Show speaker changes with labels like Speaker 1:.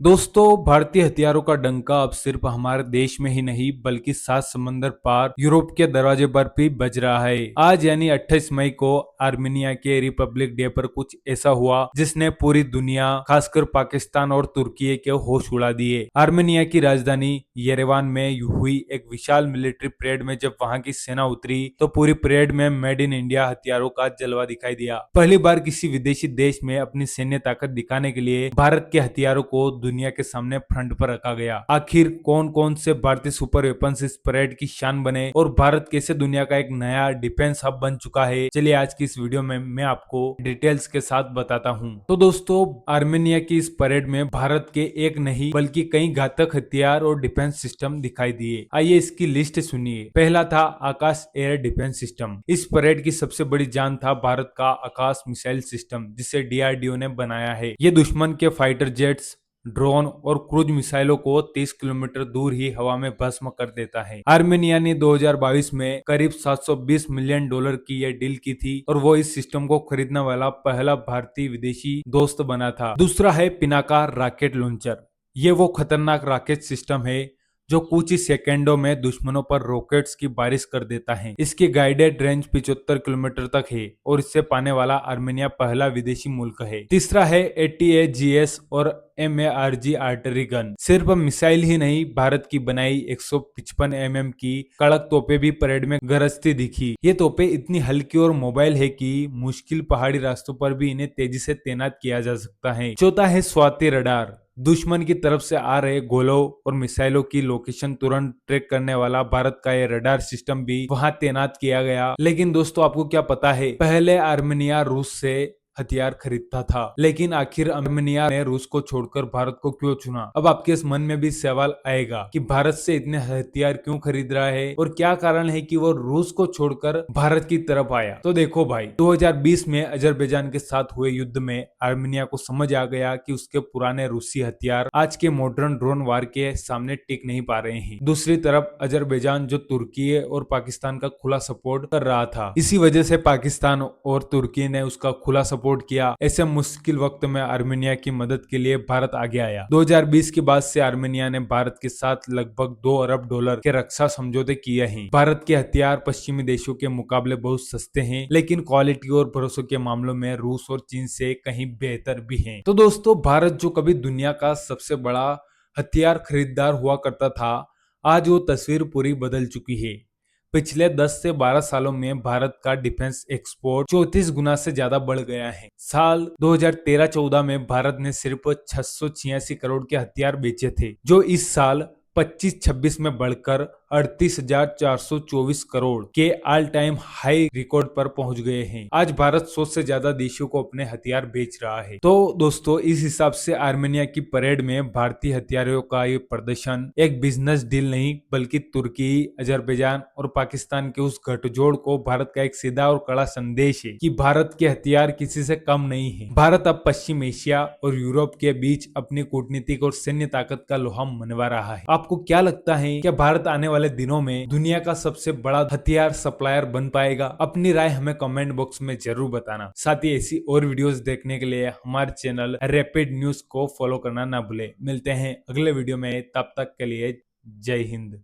Speaker 1: दोस्तों, भारतीय हथियारों का डंका अब सिर्फ हमारे देश में ही नहीं बल्कि सात समंदर पार यूरोप के दरवाजे पर भी बज रहा है। आज यानी 28 मई को आर्मेनिया के रिपब्लिक डे पर कुछ ऐसा हुआ जिसने पूरी दुनिया, खासकर पाकिस्तान और तुर्की के होश उड़ा दिए। आर्मेनिया की राजधानी येरेवान में हुई एक विशाल मिलिट्री परेड में जब वहां की सेना उतरी तो पूरी परेड में मेड इन इंडिया हथियारों का जलवा दिखाई दिया। पहली बार किसी विदेशी देश में अपनी सैन्य ताकत दिखाने के लिए भारत के हथियारों को दुनिया के सामने फ्रंट पर रखा गया। आखिर कौन कौन से भारतीय सुपर वेपन्स इस परेड की शान बने और भारत कैसे दुनिया का एक नया डिफेंस हब बन चुका है, चलिए आज की इस वीडियो में मैं आपको डिटेल्स के साथ बताता हूं। तो दोस्तों, आर्मेनिया की इस परेड में भारत के एक नहीं बल्कि कई घातक हथियार और डिफेंस सिस्टम दिखाई दिए। आइए इसकी लिस्ट सुनिए। पहला था आकाश एयर डिफेंस सिस्टम। इस परेड की सबसे बड़ी जान था भारत का आकाश मिसाइल सिस्टम, जिसे डीआरडीओ ने बनाया है। ये दुश्मन के फाइटर जेट्स, ड्रोन और क्रूज मिसाइलों को 30 किलोमीटर दूर ही हवा में भस्म कर देता है। आर्मेनिया ने 2022 में करीब $720 मिलियन की यह डील की थी और वो इस सिस्टम को खरीदने वाला पहला भारतीय विदेशी दोस्त बना था। दूसरा है पिनाका रॉकेट लॉन्चर। ये वो खतरनाक रॉकेट सिस्टम है जो कुछ ही सेकेंडों में दुश्मनों पर रॉकेट्स की बारिश कर देता है। इसकी गाइडेड रेंज 75 किलोमीटर तक है और इससे पाने वाला आर्मेनिया पहला विदेशी मुल्क है। तीसरा है ATAGS और MARG आर्टरी गन। सिर्फ मिसाइल ही नहीं, भारत की बनाई 155 की कड़क तोपें भी परेड में गरजती दिखी। ये तोपें इतनी हल्की और मोबाइल है कि मुश्किल पहाड़ी रास्तों पर भी इन्हें तेजी से तैनात किया जा सकता है। चौथा है स्वाति रडार। दुश्मन की तरफ से आ रहे गोलों और मिसाइलों की लोकेशन तुरंत ट्रैक करने वाला भारत का ये रडार सिस्टम भी वहां तैनात किया गया। लेकिन दोस्तों, आपको क्या पता है, पहले आर्मेनिया रूस से हथियार खरीदता था, लेकिन आखिर आर्मेनिया ने रूस को छोड़कर भारत को क्यों चुना? अब आपके इस मन में भी सवाल आएगा कि भारत से इतने हथियार क्यों खरीद रहा है और क्या कारण है कि वो रूस को छोड़कर भारत की तरफ आया। तो देखो भाई, 2020 में अजरबैजान के साथ हुए युद्ध में आर्मेनिया को समझ आ गया कि उसके पुराने रूसी हथियार आज के मॉडर्न ड्रोन वार के सामने टिक नहीं पा रहे हैं। दूसरी तरफ अजरबैजान जो तुर्की और पाकिस्तान का खुला सपोर्ट कर रहा था, इसी वजह से पाकिस्तान और तुर्की ने उसका खुला सपोर्ट किया। ऐसे मुश्किल वक्त में आर्मेनिया की मदद के लिए भारत आगे आया। 2020 के बाद से आर्मेनिया ने भारत के साथ लगभग $2 अरब के रक्षा समझौते किए हैं। भारत के हथियार पश्चिमी देशों के मुकाबले बहुत सस्ते हैं, लेकिन क्वालिटी और भरोसे के मामलों में रूस और चीन से कहीं बेहतर भी हैं। तो दोस्तों, भारत जो कभी दुनिया का सबसे बड़ा हथियार खरीदार हुआ करता था, आज वो तस्वीर पूरी बदल चुकी है। पिछले 10 से 12 सालों में भारत का डिफेंस एक्सपोर्ट 34 गुना से ज्यादा बढ़ गया है। साल 2013-14 में भारत ने सिर्फ 686 करोड़ के हथियार बेचे थे, जो इस साल 25-26 में बढ़कर 38,424 करोड़ के ऑल टाइम हाई रिकॉर्ड पर पहुंच गए हैं। आज भारत 100 से ज्यादा देशों को अपने हथियार बेच रहा है। तो दोस्तों, इस हिसाब से आर्मेनिया की परेड में भारतीय हथियारों का ये प्रदर्शन एक बिजनेस डील नहीं बल्कि तुर्की, अजरबैजान और पाकिस्तान के उस गठजोड़ को भारत का एक सीधा और कड़ा संदेश है कि भारत के हथियार किसी से कम नहीं है। भारत अब पश्चिम एशिया और यूरोप के बीच अपनी कूटनीतिक और सैन्य ताकत का लोहा मनवा रहा है। आपको क्या लगता है, क्या भारत आने वाले दिनों में दुनिया का सबसे बड़ा हथियार सप्लायर बन पाएगा? अपनी राय हमें कमेंट बॉक्स में जरूर बताना। साथ ही ऐसी और वीडियोस देखने के लिए हमारे चैनल रैपिड न्यूज को फॉलो करना ना भूले। मिलते हैं अगले वीडियो में, तब तक के लिए जय हिंद।